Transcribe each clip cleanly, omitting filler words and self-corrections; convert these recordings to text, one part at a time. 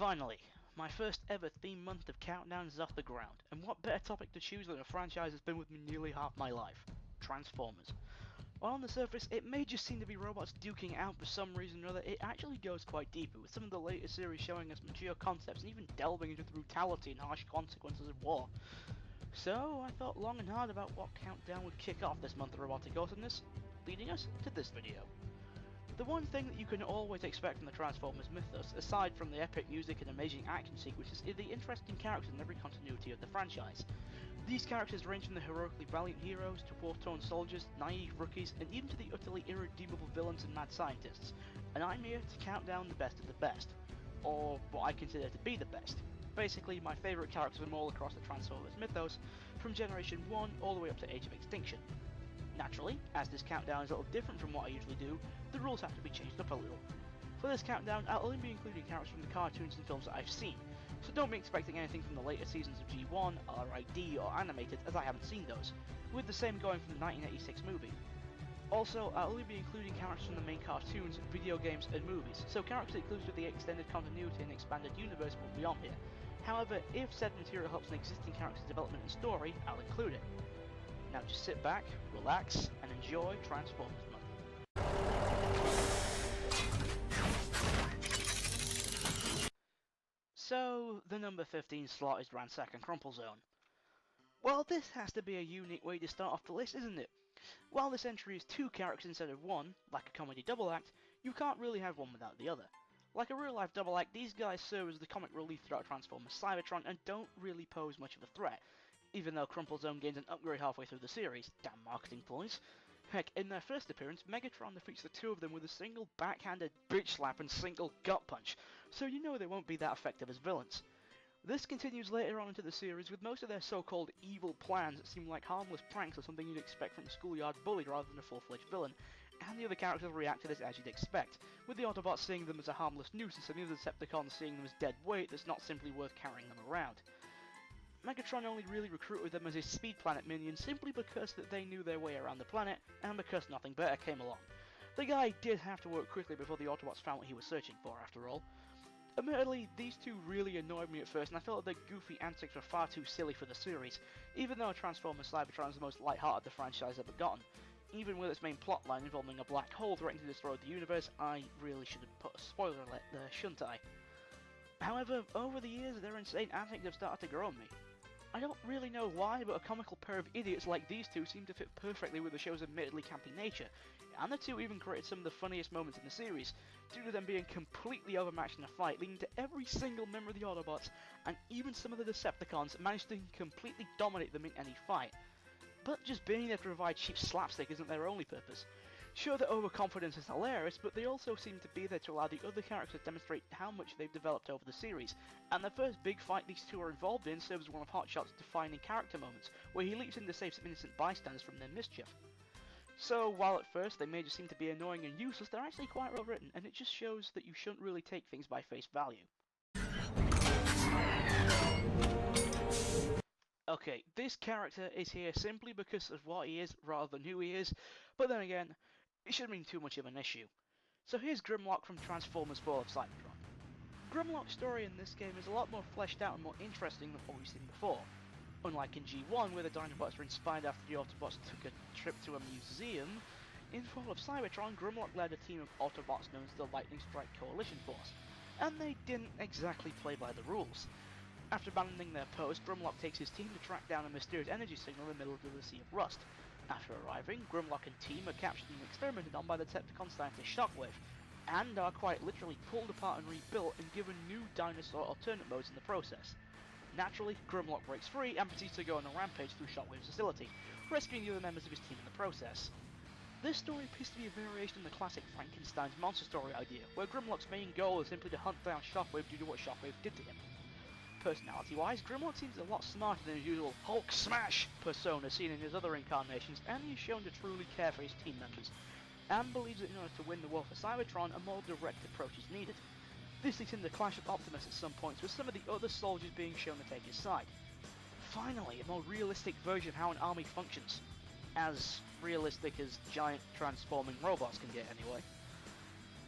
Finally, my first ever theme month of countdowns is off the ground, and what better topic to choose than a franchise that's been with me nearly half my life, Transformers. While on the surface it may just seem to be robots duking it out for some reason or other, it actually goes quite deeper, with some of the later series showing us mature concepts and even delving into the brutality and harsh consequences of war. So I thought long and hard about what countdown would kick off this month of robotic awesomeness, leading us to this video. The one thing that you can always expect from the Transformers mythos, aside from the epic music and amazing action sequences, is the interesting characters in every continuity of the franchise. These characters range from the heroically valiant heroes to war-torn soldiers, naive rookies, and even to the utterly irredeemable villains and mad scientists. And I'm here to count down the best of the best, or what I consider to be the best. Basically, my favourite characters from all across the Transformers mythos, from Generation 1 all the way up to Age of Extinction. Naturally, as this countdown is a little different from what I usually do, the rules have to be changed up a little. For this countdown, I'll only be including characters from the cartoons and films that I've seen, so don't be expecting anything from the later seasons of G1, RID, or animated, as I haven't seen those, with the same going from the 1986 movie. Also, I'll only be including characters from the main cartoons, video games, and movies, so characters included with the extended continuity and expanded universe will be on here. However, if said material helps an existing character's development and story, I'll include it. Now just sit back, relax, and enjoy Transformers Month. So, the number 15 slot is Ransack and Crumple Zone. Well, this has to be a unique way to start off the list, isn't it? While this entry is two characters instead of one, like a comedy double act, you can't really have one without the other. Like a real life double act, these guys serve as the comic relief throughout Transformers Cybertron and don't really pose much of a threat, even though Crumple Zone gains an upgrade halfway through the series. Damn marketing points. Heck, in their first appearance, Megatron defeats the two of them with a single backhanded bitch slap and single gut punch, so you know they won't be that effective as villains. This continues later on into the series, with most of their so-called evil plans that seem like harmless pranks or something you'd expect from a schoolyard bully rather than a full-fledged villain, and the other characters react to this as you'd expect, with the Autobots seeing them as a harmless nuisance and the other Decepticons seeing them as dead weight that's not simply worth carrying them around. Megatron only really recruited them as his Speed Planet minions simply because that they knew their way around the planet, and because nothing better came along. The guy did have to work quickly before the Autobots found what he was searching for, after all. Admittedly, these two really annoyed me at first, and I felt that their goofy antics were far too silly for the series, even though Transformers Cybertron is the most light-hearted the franchise ever gotten. Even with its main plotline involving a black hole threatening to destroy the universe, I really should have put a spoiler alert there, shouldn't I? However, over the years, their insane antics have started to grow on me. I don't really know why, but a comical pair of idiots like these two seem to fit perfectly with the show's admittedly campy nature, and the two even created some of the funniest moments in the series, due to them being completely overmatched in a fight, leading to every single member of the Autobots, and even some of the Decepticons, managed to completely dominate them in any fight. But just being there to provide cheap slapstick isn't their only purpose. Sure, their overconfidence is hilarious, but they also seem to be there to allow the other characters to demonstrate how much they've developed over the series, and the first big fight these two are involved in serves as one of Hotshot's defining character moments, where he leaps in to save some innocent bystanders from their mischief. So, while at first they may just seem to be annoying and useless, they're actually quite well written, and it just shows that you shouldn't really take things by face value. Okay, this character is here simply because of what he is rather than who he is, but then again, it shouldn't mean too much of an issue. So here's Grimlock from Transformers Fall of Cybertron. Grimlock's story in this game is a lot more fleshed out and more interesting than what we've seen before. Unlike in G1, where the Dinobots were inspired after the Autobots took a trip to a museum, in Fall of Cybertron, Grimlock led a team of Autobots known as the Lightning Strike Coalition Force, and they didn't exactly play by the rules. After abandoning their post, Grimlock takes his team to track down a mysterious energy signal in the middle of the Sea of Rust. After arriving, Grimlock and team are captured and experimented on by the Decepticon scientist Shockwave, and are quite literally pulled apart and rebuilt and given new dinosaur alternate modes in the process. Naturally, Grimlock breaks free and proceeds to go on a rampage through Shockwave's facility, rescuing the other members of his team in the process. This story appears to be a variation on the classic Frankenstein's monster story idea, where Grimlock's main goal is simply to hunt down Shockwave due to what Shockwave did to him. Personality-wise, Grimlock seems a lot smarter than his usual Hulk Smash persona seen in his other incarnations, and he is shown to truly care for his team members, and believes that in order to win the war for Cybertron, a more direct approach is needed. This leads him to clash with Optimus at some points, with some of the other soldiers being shown to take his side. Finally, a more realistic version of how an army functions. As realistic as giant transforming robots can get anyway.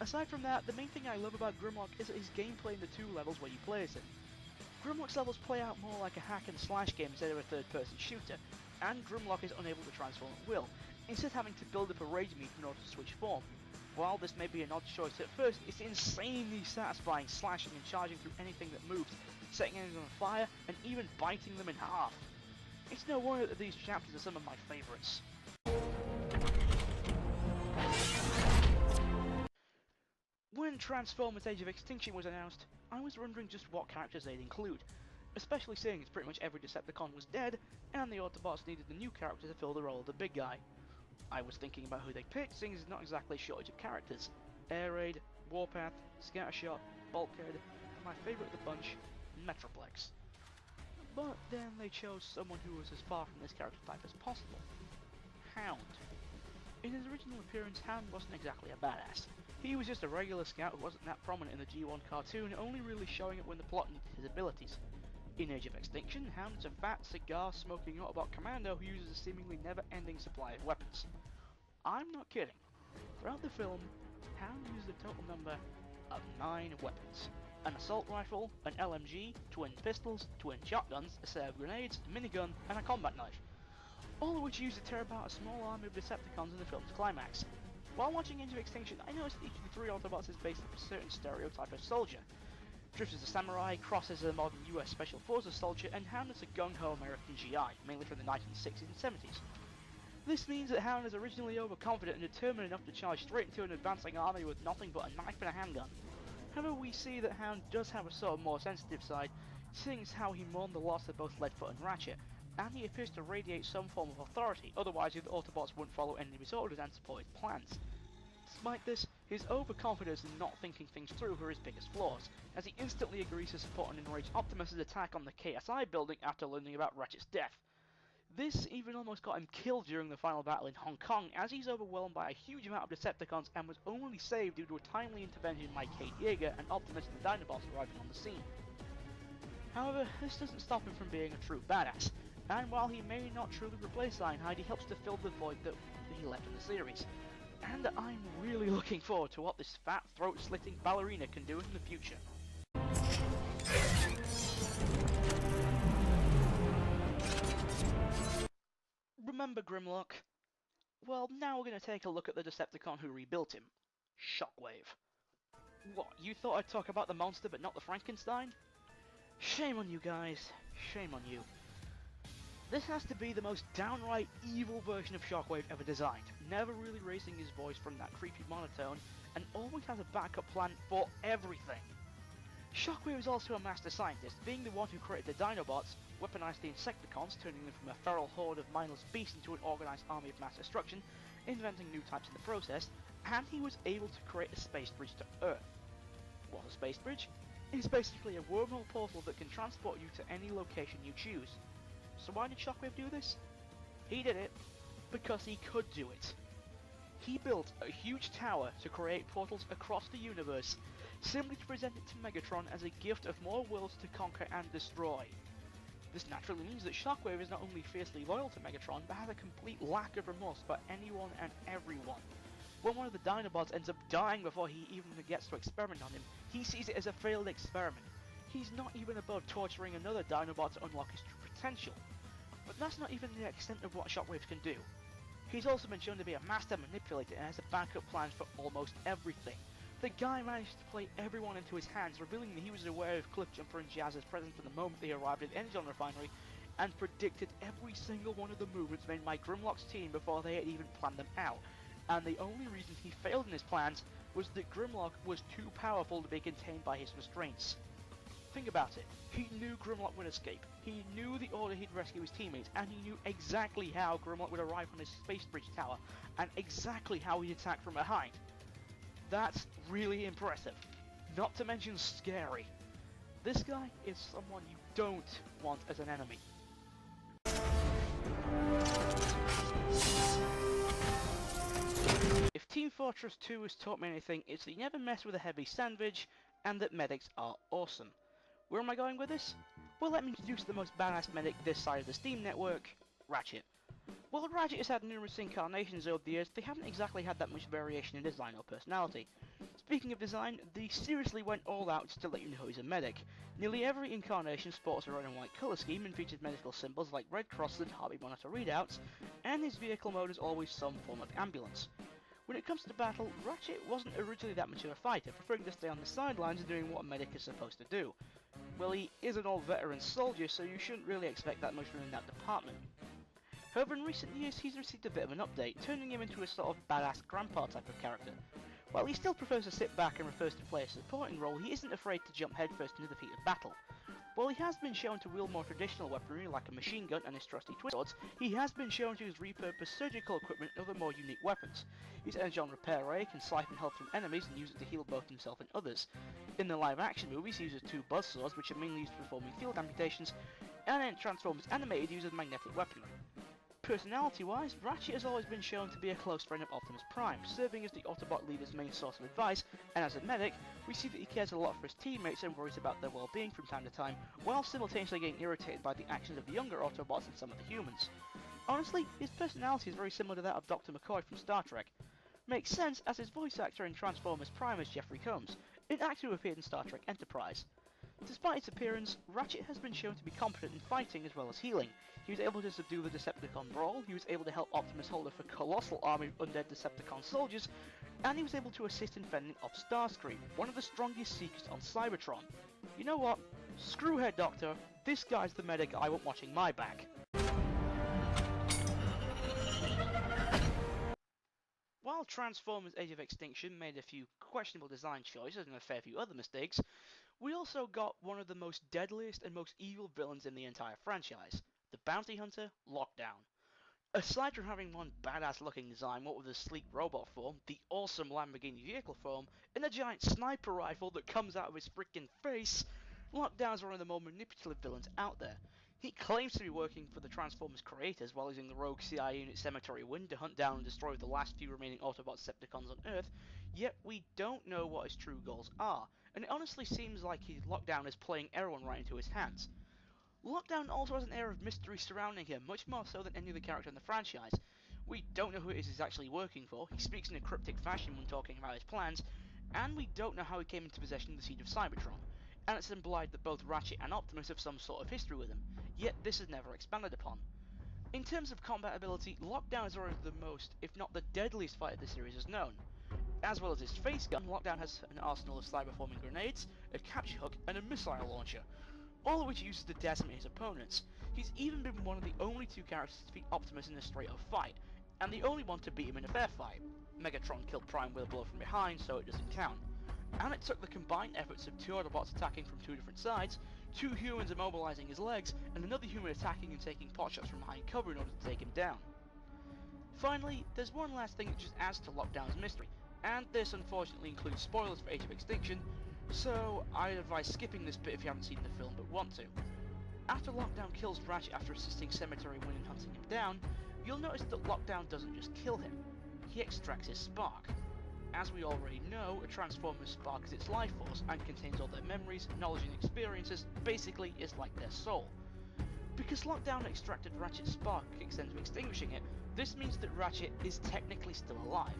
Aside from that, the main thing I love about Grimlock is his gameplay in the two levels where you play as him. Grimlock's levels play out more like a hack and slash game instead of a third-person shooter, and Grimlock is unable to transform at will, instead having to build up a rage meter in order to switch form. While this may be an odd choice at first, it's insanely satisfying slashing and charging through anything that moves, setting enemies on fire, and even biting them in half. It's no wonder that these chapters are some of my favourites. When Transformers Age of Extinction was announced, I was wondering just what characters they'd include, especially seeing as pretty much every Decepticon was dead, and the Autobots needed a new character to fill the role of the big guy. I was thinking about who they'd pick, seeing as there's not exactly a shortage of characters. Air Raid, Warpath, Scattershot, Bulkhead, and my favourite of the bunch, Metroplex. But then they chose someone who was as far from this character type as possible. Hound. In his original appearance, Hound wasn't exactly a badass. He was just a regular scout who wasn't that prominent in the G1 cartoon, only really showing up when the plot needed his abilities. In Age of Extinction, Hound is a fat, cigar-smoking Autobot commando who uses a seemingly never-ending supply of weapons. I'm not kidding. Throughout the film, Hound uses a total number of 9 weapons. An assault rifle, an LMG, twin pistols, twin shotguns, a set of grenades, a minigun, and a combat knife. All of which use to tear apart a small army of Decepticons in the film's climax. While watching Age of Extinction, I noticed that each of the 3 Autobots is based on a certain stereotype of soldier. Drift is a samurai, Cross is a modern US Special Forces soldier, and Hound is a gung-ho American GI, mainly from the 1960s and 70s. This means that Hound is originally overconfident and determined enough to charge straight into an advancing army with nothing but a knife and a handgun. However, we see that Hound does have a sort of more sensitive side, seeing as how he mourned the loss of both Leadfoot and Ratchet, and he appears to radiate some form of authority, otherwise the Autobots wouldn't follow any of his orders and support his plans. Despite this, his overconfidence and not thinking things through are his biggest flaws, as he instantly agrees to support an enraged Optimus' attack on the KSI building after learning about Ratchet's death. This even almost got him killed during the final battle in Hong Kong, as he's overwhelmed by a huge amount of Decepticons and was only saved due to a timely intervention by Kate Yeager and Optimus and the Dinobots arriving on the scene. However, this doesn't stop him from being a true badass, and while he may not truly replace Ironhide, he helps to fill the void that he left in the series. And I'm really looking forward to what this fat, throat-slitting ballerina can do in the future. Remember Grimlock? Well, now we're going to take a look at the Decepticon who rebuilt him. Shockwave. What, you thought I'd talk about the monster but not the Frankenstein? Shame on you guys, shame on you. This has to be the most downright evil version of Shockwave ever designed, never really raising his voice from that creepy monotone, and always has a backup plan for everything. Shockwave is also a master scientist, being the one who created the Dinobots, weaponized the Insecticons, turning them from a feral horde of mindless beasts into an organized army of mass destruction, inventing new types in the process, and he was able to create a space bridge to Earth. What's a space bridge? It's basically a wormhole portal that can transport you to any location you choose. So why did Shockwave do this? He did it because he could do it. He built a huge tower to create portals across the universe, simply to present it to Megatron as a gift of more worlds to conquer and destroy. This naturally means that Shockwave is not only fiercely loyal to Megatron, but has a complete lack of remorse for anyone and everyone. When one of the Dinobots ends up dying before he even gets to experiment on him, he sees it as a failed experiment. He's not even above torturing another Dinobot to unlock his true potential. But that's not even the extent of what Shockwave can do. He's also been shown to be a master manipulator and has a backup plan for almost everything. The guy managed to play everyone into his hands, revealing that he was aware of Cliffjumper and Jazz's presence from the moment they arrived at the Energon Refinery, and predicted every single one of the movements made by Grimlock's team before they had even planned them out. And the only reason he failed in his plans was that Grimlock was too powerful to be contained by his restraints. Think about it. He knew Grimlock would escape. He knew the order he'd rescue his teammates, and he knew exactly how Grimlock would arrive on his space bridge tower, and exactly how he'd attack from behind. That's really impressive. Not to mention scary. This guy is someone you don't want as an enemy. If Team Fortress 2 has taught me anything, it's that you never mess with a heavy sandwich, and that medics are awesome. Where am I going with this? Well, let me introduce the most badass medic this side of the Steam network, Ratchet. While Ratchet has had numerous incarnations over the years, they haven't exactly had that much variation in design or personality. Speaking of design, they seriously went all out just to let you know he's a medic. Nearly every incarnation sports a red and white colour scheme and features medical symbols like red crosses and heartbeat monitor readouts, and his vehicle mode is always some form of ambulance. When it comes to battle, Ratchet wasn't originally that much of a fighter, preferring to stay on the sidelines and doing what a medic is supposed to do. Well, he is an old veteran soldier, so you shouldn't really expect that much from him in that department. However, in recent years, he's received a bit of an update, turning him into a sort of badass grandpa type of character. While he still prefers to sit back and refers to play a supporting role, he isn't afraid to jump headfirst into the heat of battle. While he has been shown to wield more traditional weaponry like a machine gun and his trusty twist swords, he has been shown to use repurposed surgical equipment and other more unique weapons. His energy on repair ray can siphon health from enemies and use it to heal both himself and others. In the live action movies, he uses two buzz swords, which are mainly used for performing field amputations, and in Transformers Animated uses magnetic weaponry. Personality-wise, Ratchet has always been shown to be a close friend of Optimus Prime, serving as the Autobot leader's main source of advice, and as a medic, we see that he cares a lot for his teammates and worries about their well-being from time to time, while simultaneously getting irritated by the actions of the younger Autobots and some of the humans. Honestly, his personality is very similar to that of Dr. McCoy from Star Trek. Makes sense, as his voice actor in Transformers Prime is Jeffrey Combs, an actor who appeared in Star Trek Enterprise. Despite its appearance, Ratchet has been shown to be competent in fighting as well as healing. He was able to subdue the Decepticon brawl, he was able to help Optimus hold off a colossal army of undead Decepticon soldiers, and he was able to assist in fending off Starscream, one of the strongest Seekers on Cybertron. You know what? Screw Head Doctor, this guy's the medic I want watching my back. While Transformers Age of Extinction made a few questionable design choices and a fair few other mistakes, we also got one of the most deadliest and most evil villains in the entire franchise, the bounty hunter, Lockdown. Aside from having one badass looking design, what with a sleek robot form, the awesome Lamborghini vehicle form, and a giant sniper rifle that comes out of his freaking face, Lockdown is one of the more manipulative villains out there. He claims to be working for the Transformers creators while using the rogue CIA unit Cemetery Wind to hunt down and destroy the last few remaining Autobot Decepticons on Earth, yet we don't know what his true goals are, and it honestly seems like Lockdown is playing everyone right into his hands. Lockdown also has an air of mystery surrounding him, much more so than any other character in the franchise. We don't know who it is he's actually working for, he speaks in a cryptic fashion when talking about his plans, and we don't know how he came into possession of the seed of Cybertron, and it's implied that both Ratchet and Optimus have some sort of history with him, yet this is never expanded upon. In terms of combat ability, Lockdown is already the most, if not the deadliest fighter the series has known. As well as his face gun, Lockdown has an arsenal of cyberforming grenades, a capture hook, and a missile launcher, all of which he uses to decimate his opponents. He's even been one of the only two characters to defeat Optimus in a straight-up fight, and the only one to beat him in a fair fight. Megatron killed Prime with a blow from behind, so it doesn't count. And it took the combined efforts of two Autobots attacking from two different sides, two humans immobilizing his legs, and another human attacking and taking potshots from behind cover in order to take him down. Finally, there's one last thing that just adds to Lockdown's mystery, and this unfortunately includes spoilers for Age of Extinction, so I advise skipping this bit if you haven't seen the film but want to. After Lockdown kills Ratchet after assisting Cemetery Wind in hunting him down, you'll notice that Lockdown doesn't just kill him, he extracts his spark. As we already know, a Transformer's spark is its life force and contains all their memories, knowledge and experiences, basically is like their soul. Because Lockdown extracted Ratchet's spark and extends to extinguishing it, this means that Ratchet is technically still alive.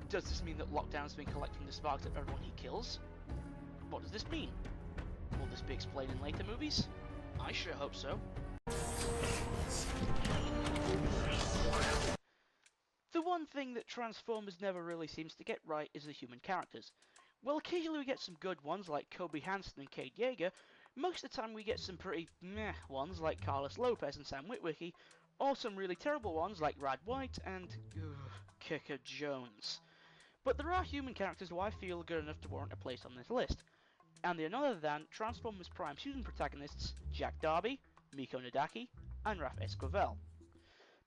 Does this mean that Lockdown's been collecting the sparks of everyone he kills? What does this mean? Will this be explained in later movies? I sure hope so. The one thing that Transformers never really seems to get right is the human characters. While occasionally we get some good ones like Kobe Hansen and Cade Yeager, most of the time we get some pretty meh ones like Carlos Lopez and Sam Witwicky, or some really terrible ones like Rad White and Kicker Jones. But there are human characters who I feel are good enough to warrant a place on this list, and they are none other than Transformers Prime human protagonists Jack Darby, Miko Nadaki, and Raph Esquivel.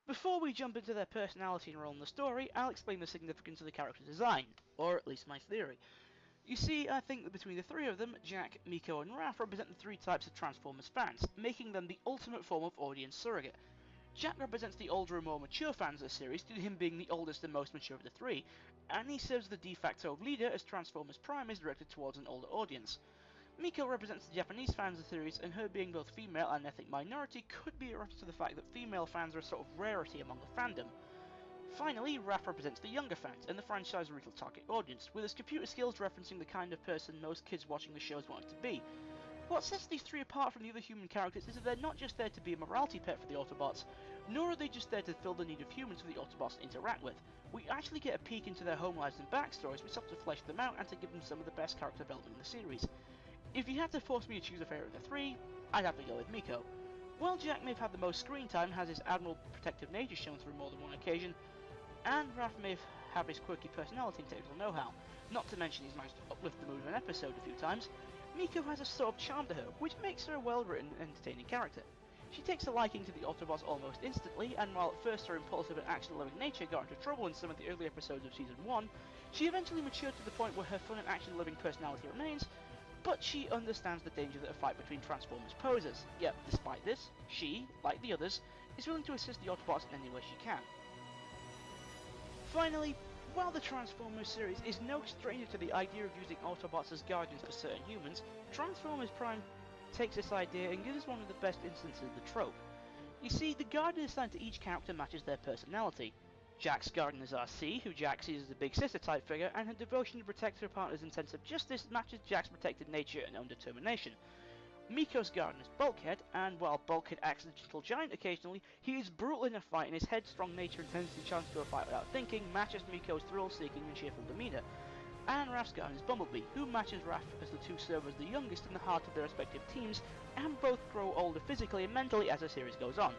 Before we jump into their personality and role in the story, I'll explain the significance of the character's design, or at least my theory. You see, I think that between the three of them, Jack, Miko and Raph represent the three types of Transformers fans, making them the ultimate form of audience surrogate. Jack represents the older and more mature fans of the series, due to him being the oldest and most mature of the three, and he serves as the de facto leader as Transformers Prime is directed towards an older audience. Miko represents the Japanese fans of the series, and her being both female and ethnic minority could be a reference to the fact that female fans are a sort of rarity among the fandom. Finally, Raph represents the younger fans and the franchise's original target audience, with his computer skills referencing the kind of person most kids watching the shows want him to be. What sets these three apart from the other human characters is that they're not just there to be a morality pet for the Autobots, nor are they just there to fill the need of humans for the Autobots to interact with. We actually get a peek into their home lives and backstories, which helps to flesh them out and to give them some of the best character development in the series. If you had to force me to choose a favourite of the three, I'd have to go with Miko. While Jack may have had the most screen time, has his admirable protective nature shown through more than one occasion, and Raph may have his quirky personality and technical know-how, not to mention he's managed to uplift the mood of an episode a few times. Miko has a sort of charm to her, which makes her a well-written and entertaining character. She takes a liking to the Autobots almost instantly, and while at first her impulsive and action-loving nature got into trouble in some of the early episodes of Season 1, she eventually matured to the point where her fun and action-loving personality remains, but she understands the danger that a fight between Transformers poses. Yet, despite this, she, like the others, is willing to assist the Autobots in any way she can. Finally, while the Transformers series is no stranger to the idea of using Autobots as guardians for certain humans, Transformers Prime takes this idea and gives us one of the best instances of the trope. You see, the guardian assigned to each character matches their personality. Jack's guardian is RC, who Jack sees as a big sister type figure, and her devotion to protect her partners and sense of justice matches Jack's protective nature and own determination. Miko's guardian is Bulkhead, and while Bulkhead acts as a gentle giant occasionally, he is brutal in a fight, and his headstrong nature and tendency to challenge to a fight without thinking matches Miko's thrill-seeking and cheerful demeanour. And Raph's guardian is Bumblebee, who matches Raph as the two serve as the youngest in the heart of their respective teams, and both grow older physically and mentally as the series goes on.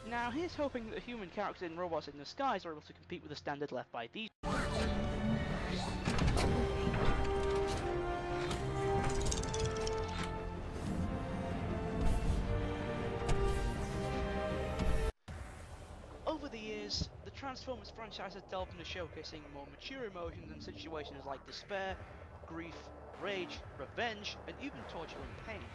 Now, here's hoping that the human characters in Robots in Disguise are able to compete with the standard left by these. Over the years, the Transformers franchise has delved into showcasing more mature emotions in situations like despair, grief, rage, revenge, and even torture and pain.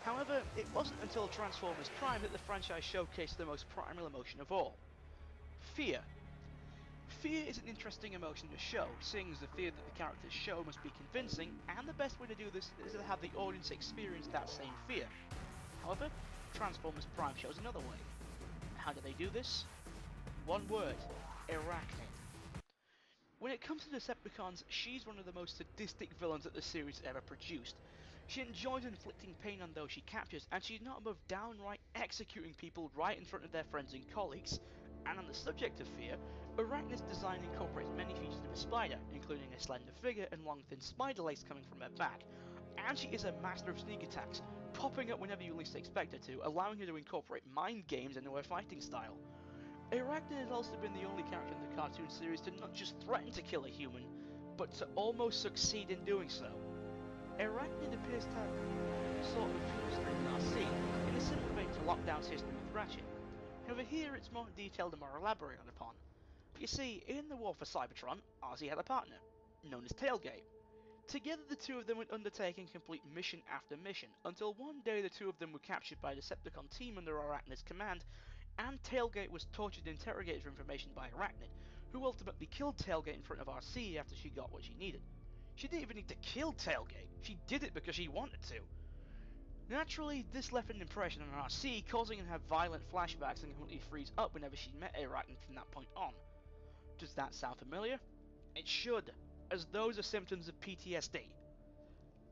However, it wasn't until Transformers Prime that the franchise showcased the most primal emotion of all: fear. Fear is an interesting emotion to show, seeing as the fear that the characters show must be convincing, and the best way to do this is to have the audience experience that same fear. However, Transformers Prime shows another way. How do they do this? One word: Arachnid. When it comes to Decepticons, she's one of the most sadistic villains that the series ever produced. She enjoys inflicting pain on those she captures, and she's not above downright executing people right in front of their friends and colleagues. And on the subject of fear, Arachnid's design incorporates many features of a spider, including a slender figure and long thin spider legs coming from her back. And she is a master of sneak attacks, popping up whenever you least expect her to, allowing her to incorporate mind games into her fighting style. Arachnid has also been the only character in the cartoon series to not just threaten to kill a human, but to almost succeed in doing so. Arachnid appears to have sort of strength in RC, in a similar vein to Lockdown's history with Ratchet. However, here it's more detailed and more elaborated upon. You see, in the war for Cybertron, RC had a partner, known as Tailgate. Together the two of them would undertake and complete mission after mission, until one day the two of them were captured by a Decepticon team under Arachnid's command, and Tailgate was tortured and interrogated for information by Arachnid, who ultimately killed Tailgate in front of RC after she got what she needed. She didn't even need to kill Tailgate, she did it because she wanted to. Naturally, this left an impression on RC, causing her to have violent flashbacks and completely freeze up whenever she met Arachnid from that point on. Does that sound familiar? It should, as those are symptoms of PTSD.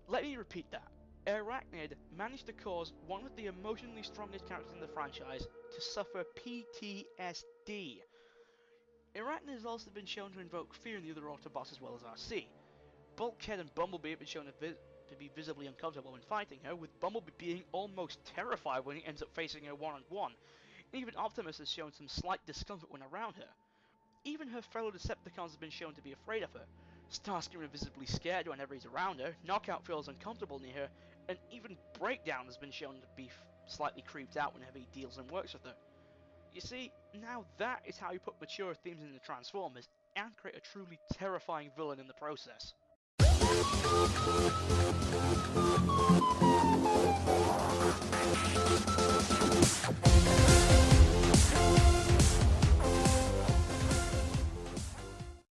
Let me repeat that. Arachnid managed to cause one of the emotionally strongest characters in the franchise to suffer PTSD. Arachnid has also been shown to invoke fear in the other Autobots as well as RC. Bulkhead and Bumblebee have been shown to be visibly uncomfortable when fighting her, with Bumblebee being almost terrified when he ends up facing her one-on-one. Even Optimus has shown some slight discomfort when around her. Even her fellow Decepticons have been shown to be afraid of her. Starscream is visibly scared whenever he's around her, Knockout feels uncomfortable near her, and even Breakdown has been shown to be slightly creeped out whenever he deals and works with her. You see, now that is how you put mature themes into Transformers, and create a truly terrifying villain in the process.